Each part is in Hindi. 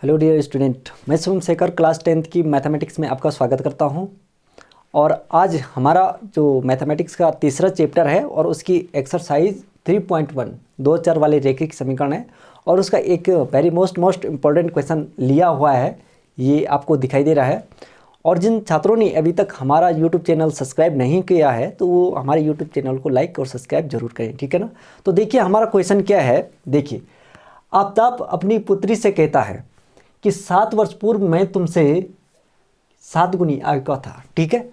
हेलो डियर स्टूडेंट, मैं शुभम शेखर क्लास 10th की मैथमेटिक्स में आपका स्वागत करता हूं। और आज हमारा जो मैथमेटिक्स का तीसरा चैप्टर है और उसकी एक्सरसाइज 3.1 दो चर वाले रैखिक समीकरण है और उसका एक वेरी मोस्ट इम्पॉर्टेंट क्वेश्चन लिया हुआ है, ये आपको दिखाई दे रहा है। और जिन छात्रों ने अभी तक हमारा यूट्यूब चैनल सब्सक्राइब नहीं किया है तो वो हमारे यूट्यूब चैनल को लाइक और सब्सक्राइब जरूर करें, ठीक है ना। तो देखिए हमारा क्वेश्चन क्या है। देखिए, आफ्ताब अपनी पुत्री से कहता है कि 7 वर्ष पूर्व मैं तुमसे 7 गुनी आयु का था, ठीक है।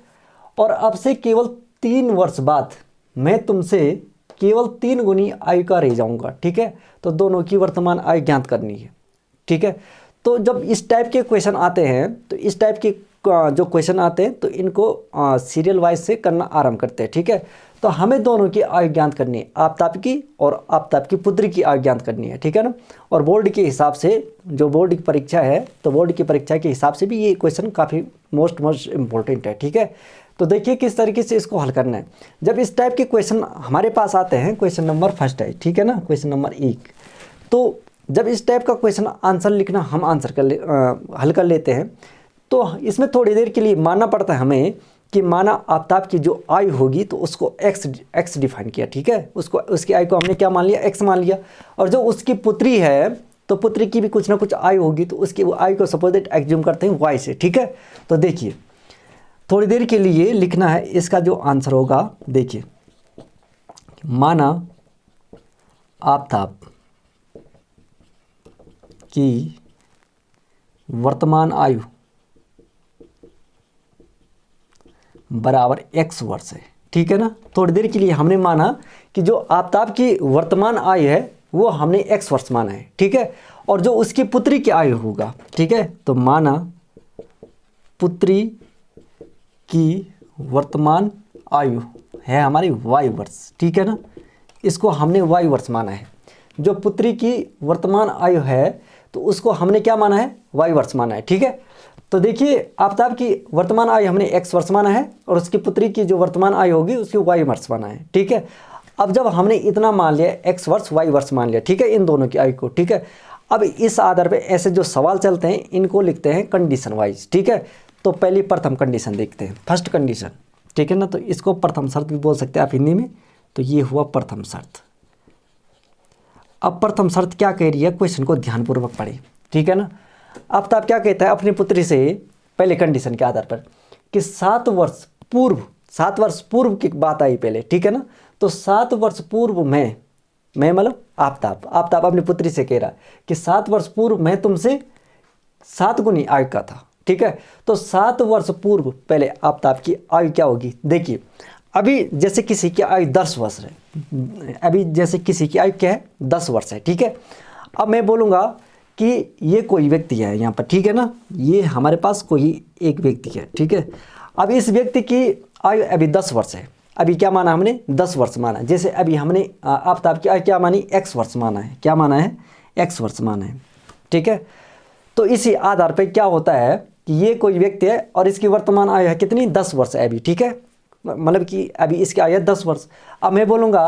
और अब से केवल 3 वर्ष बाद मैं तुमसे केवल 3 गुनी आयु का रह जाऊंगा, ठीक है। तो दोनों की वर्तमान आयु ज्ञात करनी है, ठीक है। तो जब इस टाइप के क्वेश्चन आते हैं तो इस टाइप के जो क्वेश्चन आते हैं तो इनको सीरियल वाइज से करना आरंभ करते हैं, ठीक है। तो हमें दोनों की आयु ज्ञात करनी है, आफ्ताब की और आफ्ताब की पुत्री की आयु ज्ञात करनी है, ठीक है ना। और बोर्ड के हिसाब से, जो बोर्ड की परीक्षा है तो बोर्ड की परीक्षा के हिसाब से भी ये क्वेश्चन काफ़ी मोस्ट इम्पोर्टेंट है, ठीक है। तो देखिए किस तरीके से इसको हल करना है। जब इस टाइप के क्वेश्चन हमारे पास आते हैं, क्वेश्चन नंबर फर्स्ट है, ठीक है ना, क्वेश्चन नंबर 1। तो जब इस टाइप का क्वेश्चन आंसर लिखना हम हल कर लेते हैं तो इसमें थोड़ी देर के लिए मानना पड़ता है हमें कि माना आफ्ताब की जो आयु होगी तो उसको एक्स डिफाइन किया, ठीक है। उसकी आयु को हमने क्या मान लिया, एक्स मान लिया। और जो उसकी पुत्री है तो पुत्री की भी कुछ ना कुछ आयु होगी तो उसकी वो आयु को सपोज दैट एज्यूम करते हैं वाई से, ठीक है। तो देखिए थोड़ी देर के लिए लिखना है, इसका जो आंसर होगा देखिए, माना आफ्ताब की वर्तमान आयु बराबर x वर्ष है, ठीक है ना। थोड़ी देर के लिए हमने माना कि जो आफ्ताब की वर्तमान आयु है वो हमने x वर्ष माना है, ठीक है। और जो उसकी पुत्री की आयु होगा, ठीक है, तो माना पुत्री की वर्तमान आयु है हमारी y वर्ष, ठीक है ना। इसको हमने y वर्ष माना है। जो पुत्री की वर्तमान आयु है तो उसको हमने क्या माना है, y वर्ष माना है, ठीक है। तो देखिए आफ्ताब की वर्तमान आयु हमने x वर्ष माना है और उसकी पुत्री की जो वर्तमान आयु होगी उसकी y वर्ष माना है, ठीक है। अब जब हमने इतना मान लिया, x वर्ष y वर्ष मान लिया, ठीक है, इन दोनों की आयु को, ठीक है। अब इस आधार पे ऐसे जो सवाल चलते हैं इनको लिखते हैं कंडीशन वाइज, ठीक है। तो पहली प्रथम कंडीशन देखते हैं, फर्स्ट कंडीशन, ठीक है ना। तो इसको प्रथम शर्त भी बोल सकते हैं आप हिंदी में। तो ये हुआ प्रथम शर्त। अब प्रथम शर्त क्या कह रही है, क्वेश्चन को ध्यानपूर्वक पढ़े, ठीक है ना। आफ्ताब क्या कहता है अपनी पुत्री से पहले कंडीशन के आधार पर कि 7 वर्ष पूर्व की बात आई पहले, ठीक है ना। तो 7 वर्ष पूर्व मैं मतलब आफ्ताब अपनी पुत्री से कह रहा है कि 7 वर्ष पूर्व मैं तुमसे 7 गुनी आयु का था, ठीक है। तो 7 वर्ष पूर्व पहले आफ्ताब की आयु क्या होगी। देखिए अभी जैसे किसी की आयु 10 वर्ष है, अभी जैसे किसी की आयु क्या है 10 वर्ष है, ठीक है। अब मैं बोलूँगा कि ये कोई व्यक्ति है यहाँ पर, ठीक है ना, ये हमारे पास कोई एक व्यक्ति है, ठीक है। अब इस व्यक्ति की आयु अभी 10 वर्ष है। अभी क्या माना हमने, 10 वर्ष माना। जैसे अभी हमने आफ्ताब की आयु क्या मानी, x वर्ष माना है। क्या माना है, x वर्ष माना है, ठीक है। तो इसी आधार पर क्या होता है कि ये कोई व्यक्ति है और इसकी वर्तमान आयु है कितनी, 10 वर्ष है अभी, ठीक है। मतलब कि अभी इसकी आयु है 10 वर्ष। अब मैं बोलूँगा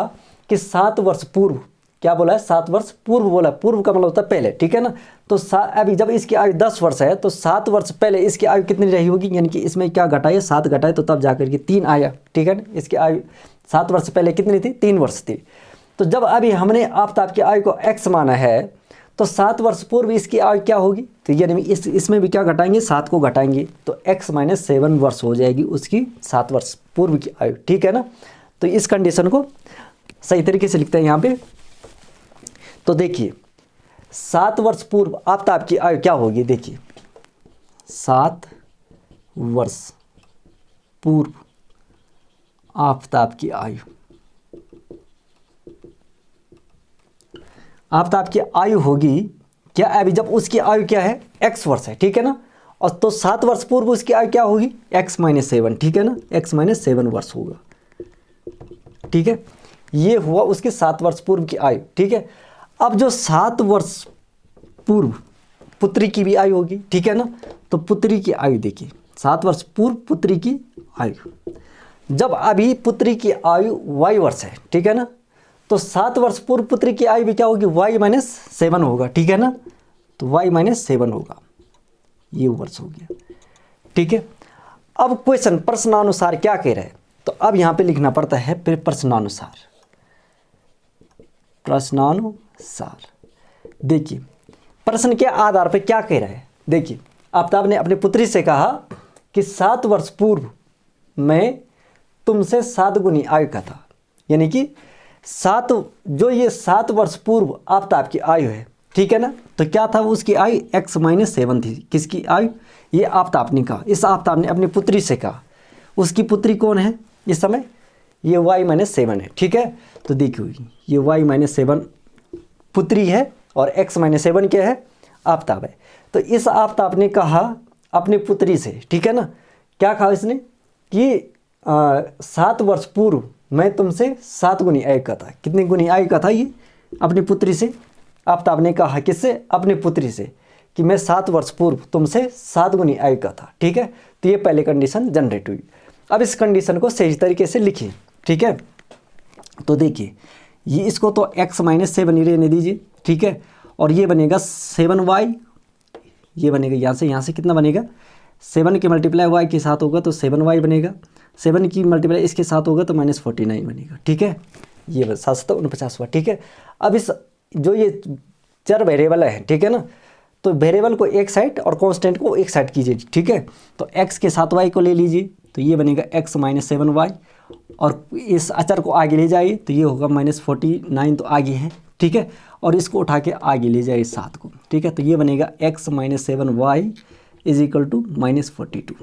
कि 7 वर्ष पूर्व, क्या बोला है, 7 वर्ष पूर्व बोला, पूर्व का मतलब होता है पहले, ठीक है ना। तो अभी जब इसकी आयु 10 वर्ष है तो 7 वर्ष पहले इसकी आयु कितनी रही होगी, यानी कि इसमें क्या घटाए, 7 घटाए तो तब जाकर के 3 आया, ठीक है ना। इसकी आयु 7 वर्ष पहले कितनी थी, 3 वर्ष थी। तो जब अभी हमने आफ्ताब की आयु को x माना है तो 7 वर्ष पूर्व इसकी आयु क्या होगी, तो यानी इसमें भी क्या घटाएंगे, 7 को घटाएंगे तो x - 7 वर्ष हो जाएगी उसकी 7 वर्ष पूर्व की आयु, ठीक है ना। तो इस कंडीशन को सही तरीके से लिखते हैं यहाँ पे। तो देखिए 7 वर्ष पूर्व आफ्ताब की आयु क्या होगी, देखिए 7 वर्ष पूर्व आफ्ताब की आयु, आफ्ताब की आयु होगी क्या, अभी जब उसकी आयु क्या है, x वर्ष है, ठीक है ना। और तो 7 वर्ष पूर्व उसकी आयु क्या होगी, x - 7, ठीक है ना, x - 7 वर्ष होगा, ठीक है। ये हुआ उसके 7 वर्ष पूर्व की आयु, ठीक है। अब जो 7 वर्ष पूर्व पुत्री की भी आयु होगी, ठीक है ना। तो पुत्री की आयु देखिए, 7 वर्ष पूर्व पुत्री की आयु, जब अभी पुत्री की आयु y वर्ष है, ठीक है ना। तो 7 वर्ष पूर्व पुत्री की आयु भी क्या होगी, y - 7 होगा, ठीक है ना। तो y-7 होगा, ये वर्ष हो गया। ठीक है, अब क्वेश्चन प्रश्नानुसार क्या कह रहे हैं, तो अब यहाँ पे लिखना पड़ता है फिर प्रश्नानुसार। प्रश्नानुसार देखिए प्रश्न के आधार पर क्या कह रहा है। देखिए आफ्ताब ने अपनी पुत्री से कहा कि 7 वर्ष पूर्व मैं तुमसे 7 गुनी आयु का था, यानी कि 7 वर्ष पूर्व आफ्ताब की आयु है, ठीक है ना। तो क्या था उसकी आयु x-7 थी। किसकी आयु, ये आफ्ताब ने कहा। इस आफ्ताब ने अपनी पुत्री से कहा, उसकी पुत्री कौन है इस समय, ये y-7 है। ठीक है, तो देखिए ये y-7 पुत्री है और x-7 क्या है, आफ्ताब है। तो इस आफ्ताब ने कहा अपनी पुत्री से, ठीक है ना, क्या कहा इसने कि 7 वर्ष पूर्व मैं तुमसे 7 गुनी आयु का था। कितनी गुनी आयु का था ये, अपनी पुत्री से आफ्ताब ने कहा, किससे, अपनी पुत्री से, कि मैं 7 वर्ष पूर्व तुमसे 7 गुनी आयु का था। ठीक है, तो ये पहले कंडीशन जनरेट हुई। अब इस कंडीशन को सही तरीके से लिखिए। ठीक है, तो देखिए ये इसको तो x-7 ही रहने दीजिए। ठीक है, और ये बनेगा 7y, ये बनेगा यहाँ से कितना बनेगा, 7 की मल्टीप्लाई y के साथ होगा तो 7y बनेगा, 7 की मल्टीप्लाई इसके साथ होगा तो -49 बनेगा। ठीक है, ये बस 749 हुआ। ठीक है, अब इस जो ये चर वेरिएबल है, ठीक है ना, तो वेरिएबल को एक साइड और कांस्टेंट को एक साइड कीजिए। ठीक है, तो x के साथ y को ले लीजिए, तो ये बनेगा x-7y, और इस अचर को आगे ले जाइए तो ये होगा -49, तो आगे है। ठीक है, और इसको उठा के आगे ले जाइए 7 को। ठीक है, तो ये बनेगा x-7y = -42।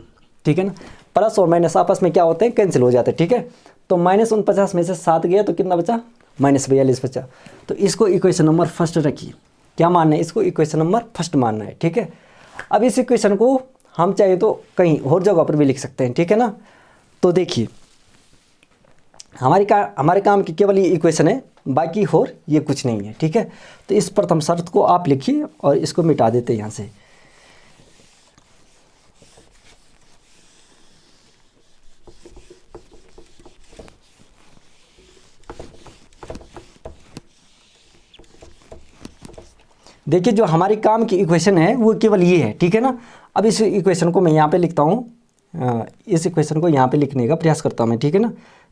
ठीक है ना, प्लस और माइनस आपस में क्या होते हैं, कैंसिल हो जाते हैं। ठीक है, तो -49 में से 7 गया तो कितना बचा, -42 बचा। तो इसको इक्वेशन नंबर फर्स्ट रखिए। क्या मानना है, इसको इक्वेशन नंबर फर्स्ट मानना है। ठीक है, अब इस इक्वेशन को हम चाहे तो कहीं और जगह पर भी लिख सकते हैं। ठीक है ना, तो देखिए हमारे काम की केवल ये इक्वेशन है, बाकी और ये कुछ नहीं है। ठीक है, तो इस प्रथम शर्त को आप लिखिए और इसको मिटा देते हैं यहाँ से। देखिए जो हमारी काम की इक्वेशन है वो केवल ये है। ठीक है ना, अब इस इक्वेशन को मैं यहाँ पे लिखता हूँ, इस इक्वेशन को यहाँ पे लिखने का प्रयास करता हूँ मैं। ठीक है ना,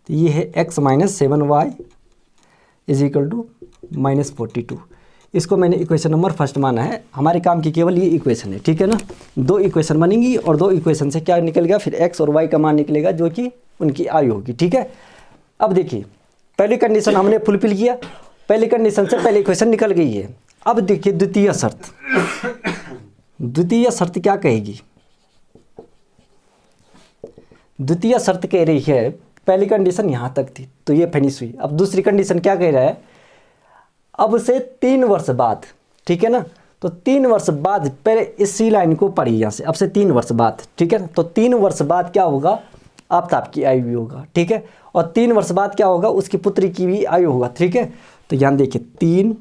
तो ये है x-7y = -42। इसको मैंने इक्वेशन नंबर फर्स्ट माना है। हमारे काम की केवल ये इक्वेशन है। ठीक है ना, 2 इक्वेशन बनेंगी और 2 इक्वेशन से क्या निकलेगा, फिर x और y का मान निकलेगा जो कि उनकी आयु होगी। ठीक है, अब देखिए पहली कंडीशन हमने फुलफिल किया, पहली कंडीशन से पहली इक्वेशन निकल गई है। अब देखिए द्वितीय शर्त, द्वितीय शर्त क्या कहेगी, द्वितीय शर्त कह रही है पहली कंडीशन यहाँ तक थी तो ये फिनिश हुई। अब दूसरी कंडीशन क्या कह रहा है, अब से 3 वर्ष बाद, ठीक है ना, तो 3 वर्ष बाद, पहले इसी लाइन को पढ़िए यहाँ से, अब से 3 वर्ष बाद, ठीक है ना, तो 3 वर्ष बाद क्या होगा, आफ्ताब की आयु भी होगा। ठीक है, और 3 वर्ष बाद क्या होगा, उसकी पुत्री की भी आयु होगा। ठीक है, तो यहाँ देखिए 3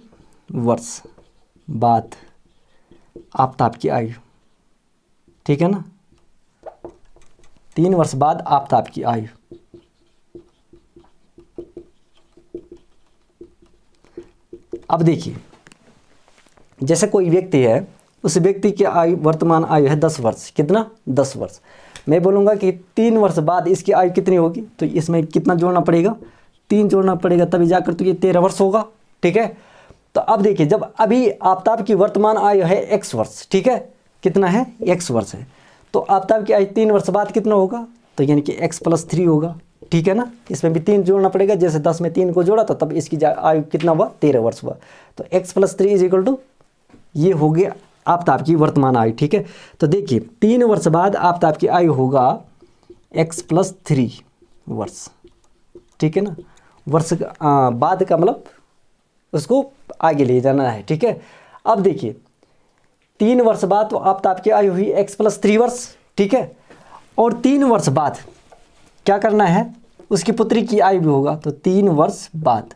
वर्ष बाद आफ्ताब की आयु, ठीक है ना, 3 वर्ष बाद आफ्ताब की आयु। अब देखिए जैसे कोई व्यक्ति है, उस व्यक्ति की आयु, वर्तमान आयु है 10 वर्ष। कितना, 10 वर्ष। मैं बोलूँगा कि 3 वर्ष बाद इसकी आयु कितनी होगी, तो इसमें कितना जोड़ना पड़ेगा, 3 जोड़ना पड़ेगा, तभी जाकर तो ये 13 वर्ष होगा। ठीक है, तो अब देखिए जब अभी आफ्ताब की वर्तमान आयु है x वर्ष, ठीक है, कितना है, x वर्ष है, तो आफ्ताब की आयु 3 वर्ष बाद कितना होगा, तो यानी कि x+3 होगा। ठीक है ना, इसमें भी 3 जोड़ना पड़ेगा, जैसे 10 में 3 को जोड़ा तो तब इसकी आयु कितना हुआ, 13 वर्ष हुआ। तो x+3 = ये हो गया आफ्ताब की वर्तमान आयु। ठीक है, तो देखिए 3 वर्ष बाद आफ्ताब की आयु होगा x+3 वर्ष। ठीक है ना, वर्ष बाद का मतलब उसको आगे ले जाना है। ठीक है, अब देखिए 3 वर्ष बाद तो आफ्ताब की आयु हुई x+3 वर्ष। ठीक है, और 3 वर्ष बाद क्या करना है, उसकी पुत्री की आयु भी होगा, तो 3 वर्ष बाद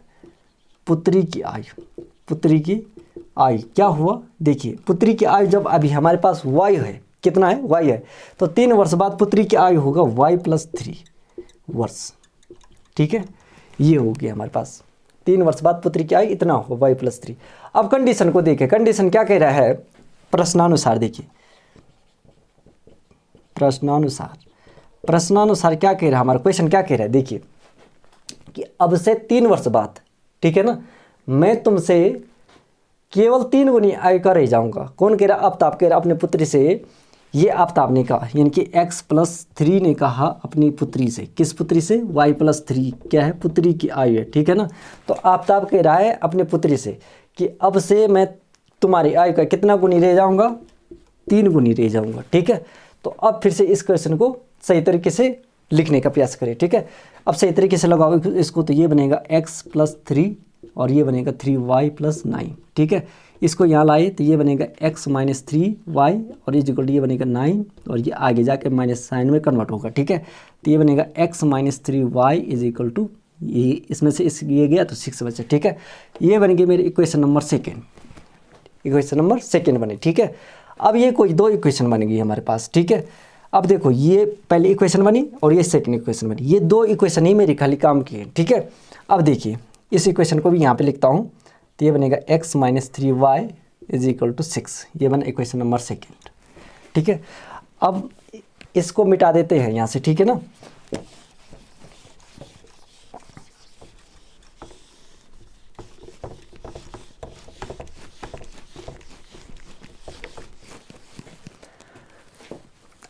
पुत्री की आयु, पुत्री की आयु क्या हुआ, देखिए पुत्री की आयु जब अभी हमारे पास y है, कितना है, y है, तो 3 वर्ष बाद पुत्री की आयु होगा y+3 वर्ष। ठीक है, ये हो गया हमारे पास, 3 वर्ष बाद पुत्री की आयु इतना होगा y+3। अब कंडीशन को देखें, कंडीशन क्या कह रहा है, प्रश्नानुसार देखिए, प्रश्नानुसार क्या कह रहा है हमारा क्वेश्चन, क्या कह रहा है देखिए कि अब से 3 वर्ष बाद, ठीक है ना, मैं तुमसे केवल 3 गुनी आयु का रह जाऊंगा। कौन कह रहा? आफ्ताब कह रहा अपने पुत्री से। ये आफ्ताब ने कहा, यानी कि x+3 ने कहा अपनी पुत्री से। किस पुत्री से? y+3 क्या है? पुत्री की आयु है, ठीक है ना। तो आफ्ताब कह रहा है अपने पुत्री से कि अब से मैं तुम्हारी आयु का कितना गुनी रह जाऊंगा? 3 गुनी रह जाऊंगा, ठीक है। तो अब फिर से इस क्वेश्चन को सही तरीके से लिखने का प्रयास करें, ठीक है। अब सही तरीके से लगाओ इसको, तो ये बनेगा x+3 और ये बनेगा 3y+9, ठीक है। इसको यहाँ लाए तो ये बनेगा x-3y और ये बनेगा 9 और ये आगे जाके माइनस साइन में कन्वर्ट होगा, ठीक है। तो ये बनेगा x-3y ये इसमें से ये गया तो 6 बचे, ठीक है। ये बन गई मेरी इक्वेशन नंबर सेकेंड बने, ठीक है। अब ये कोई 2 इक्वेशन बन गई हमारे पास, ठीक है। अब देखो ये पहली इक्वेशन बनी और ये सेकंड इक्वेशन बनी, ये 2 इक्वेशन ही मेरी खाली काम की है, ठीक है। अब देखिए इस इक्वेशन को भी यहाँ पे लिखता हूँ, तो ये बनेगा x-3y = 6, ये बना इक्वेशन नंबर सेकंड, ठीक है। अब इसको मिटा देते हैं यहाँ से, ठीक है ना।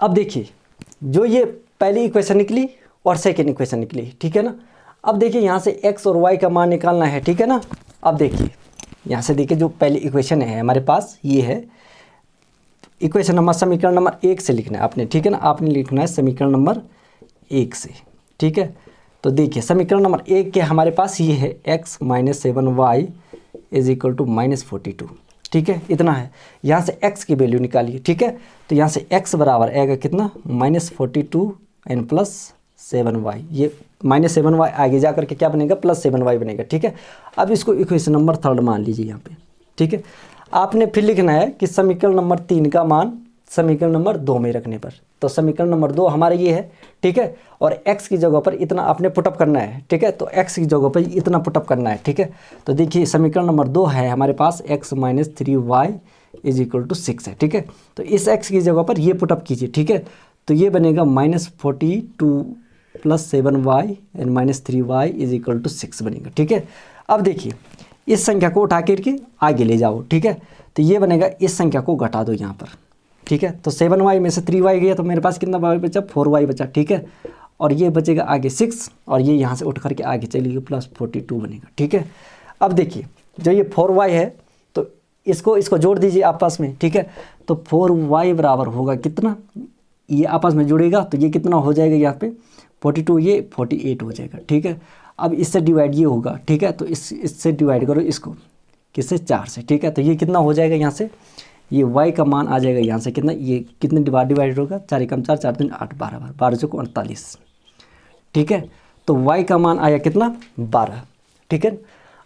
अब देखिए जो ये पहली इक्वेशन निकली और सेकेंड इक्वेशन निकली, ठीक है ना। अब देखिए यहाँ से x और y का मान निकालना है, ठीक है ना। अब देखिए यहाँ से देखिए जो पहली इक्वेशन है हमारे पास ये है इक्वेशन नंबर, समीकरण नंबर 1 से लिखना है आपने, ठीक है ना। आपने लिखना है समीकरण नंबर 1 से, ठीक है। तो देखिए समीकरण नंबर 1 के हमारे पास ये है x-7y = -42, ठीक है। इतना है, यहाँ से x की वैल्यू निकालिए, ठीक है। तो यहाँ से x बराबर आएगा कितना? -42 n + 7y। ये -7y आगे जा करके क्या बनेगा? +7y बनेगा, ठीक है। अब इसको इक्वेशन नंबर 3 मान लीजिए यहाँ पे, ठीक है। आपने फिर लिखना है कि समीकरण नंबर 3 का मान समीकरण नंबर 2 में रखने पर, तो समीकरण नंबर 2 हमारा ये है, ठीक है। और x की जगह पर इतना आपने पुटअप करना है, ठीक है। तो x की जगह पर इतना पुटअप करना है, ठीक है। तो देखिए समीकरण नंबर 2 है हमारे पास x-3y = 6 है, ठीक है। तो इस x की जगह पर ये पुटअप कीजिए, ठीक है। तो ये बनेगा -42 + 7y and -3y = 6 बनेगा, ठीक है। अब देखिए इस संख्या को उठा करके आगे ले जाओ, ठीक है। तो ये बनेगा, इस संख्या को घटा दो यहाँ पर, ठीक है। तो 7y में से 3y गया तो मेरे पास कितना y बचा? 4y बचा, ठीक है। और ये बचेगा आगे 6 और ये यहाँ से उठ करके आगे चलिए +42 बनेगा, ठीक है। अब देखिए जो ये 4y है तो इसको जोड़ दीजिए आपस में, ठीक है। तो 4y बराबर होगा कितना? ये आपस में जुड़ेगा तो ये कितना हो जाएगा? यहाँ पे 42, ये 48 हो जाएगा, ठीक है। अब इससे डिवाइड ये होगा, ठीक है। तो इससे डिवाइड करो इसको, किससे? 4 से, ठीक है। तो ये कितना हो जाएगा? यहाँ से ये y का मान आ जाएगा यहाँ से कितना? ये कितने डिवाइड होगा? 4 × 4 = 4 × 3 = 8, 12 12 × 48, ठीक है। तो y का मान आया कितना? 12, ठीक है।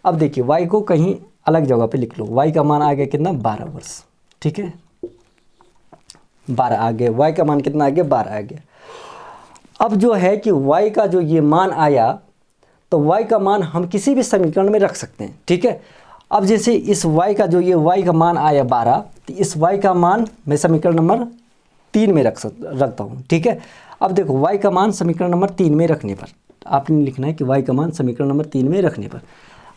अब देखिए y को कहीं अलग जगह पे लिख लो, y का मान आ गया कितना? 12 वर्ष, ठीक है। 12 आ गया, y का मान कितना आ गया? 12 आ गया। अब जो है कि y का जो ये मान आया तो y का मान हम किसी भी समीकरण में रख सकते हैं, ठीक है। अब जैसे इस y का जो ये y का मान आया 12, तो इस y का मान मैं समीकरण नंबर 3 में रखता हूँ, ठीक है। अब देखो y का मान समीकरण नंबर 3 में रखने पर आपने लिखना है कि y का मान समीकरण नंबर 3 में रखने पर,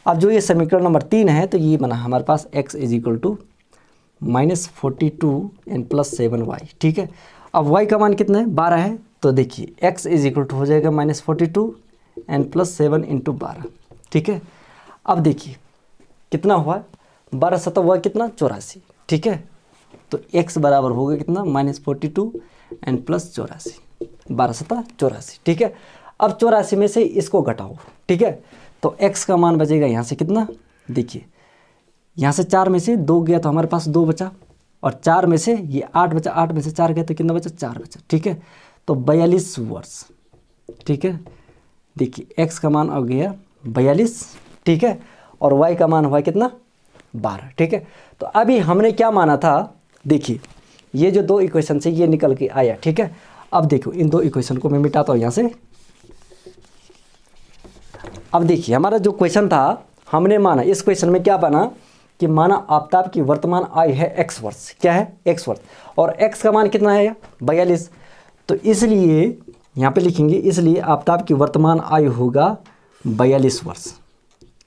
अब जो ये समीकरण नंबर 3 है तो ये बना हमारे पास x = -42 n + 7y, ठीक है। अब y का मान कितना है? 12 है। तो देखिए x = हो जाएगा -42 n + 7 × 12, ठीक है। अब देखिए कितना हुआ? 12 7 हुआ कितना? 84, ठीक है। तो x बराबर होगा कितना? -42 n + 84, 12 7 84, ठीक है। अब 84 में से इसको घटाओ, ठीक है। तो x का मान बचेगा यहाँ से कितना? देखिए यहाँ से 4 में से 2 गया तो हमारे पास 2 बचा, और 4 में से ये 8 बचा, 8 में से 4 गया तो कितना बचा? 4 बचा, ठीक है। तो 42 वर्ष, ठीक है। देखिए x का मान आ गया 42, ठीक है। और y का मान हुआ कितना? 12, ठीक है। तो अभी हमने क्या माना था? देखिए ये जो 2 इक्वेशन से ये निकल के आया, ठीक है। अब देखो इन 2 इक्वेशन को मैं मिटाता हूँ यहाँ से। अब देखिए हमारा जो क्वेश्चन था हमने माना, इस क्वेश्चन में क्या बना कि माना आफ्ताब की वर्तमान आयु है x वर्ष, क्या है x वर्ष, और x का मान कितना है 42। तो इसलिए यहाँ पे लिखेंगे, इसलिए आफ्ताब की वर्तमान आयु होगा 42 वर्ष।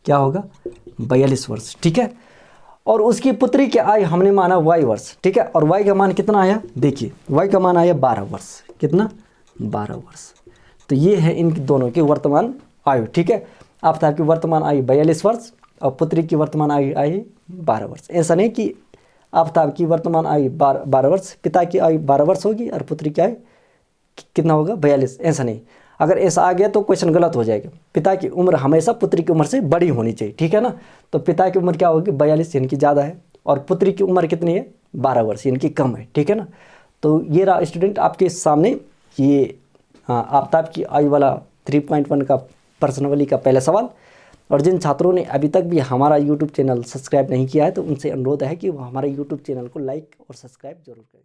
क्या होगा 42 वर्ष, ठीक है। और उसकी पुत्री की आयु हमने माना y वर्ष, ठीक है। और y का मान कितना आया, देखिए y का मान आया 12 वर्ष, कितना 12 वर्ष। तो ये है इन दोनों की वर्तमान आयु, ठीक है। आफ्ताब की वर्तमान आयु 42 वर्ष और पुत्री की वर्तमान आयु 12 वर्ष। ऐसा नहीं कि आफ्ताब की वर्तमान आयु 12 वर्ष, पिता की आयु 12 वर्ष होगी और पुत्री की आयु कितना होगा 42, ऐसा नहीं। अगर ऐसा आ गया तो क्वेश्चन गलत हो जाएगा। पिता की उम्र हमेशा पुत्री की उम्र से बड़ी होनी चाहिए, ठीक है ना। तो पिता की उम्र क्या होगी 42, यानी कि ज़्यादा है, और पुत्री की उम्र कितनी है 12 वर्ष, यानी कि कम है, ठीक है ना। तो ये रहा स्टूडेंट आपके सामने ये आफ्ताब की आयु वाला 3.1 का प्रश्नावली का पहला सवाल। और जिन छात्रों ने अभी तक भी हमारा यूट्यूब चैनल सब्सक्राइब नहीं किया है तो उनसे अनुरोध है कि वो हमारे यूट्यूब चैनल को लाइक और सब्सक्राइब जरूर करें।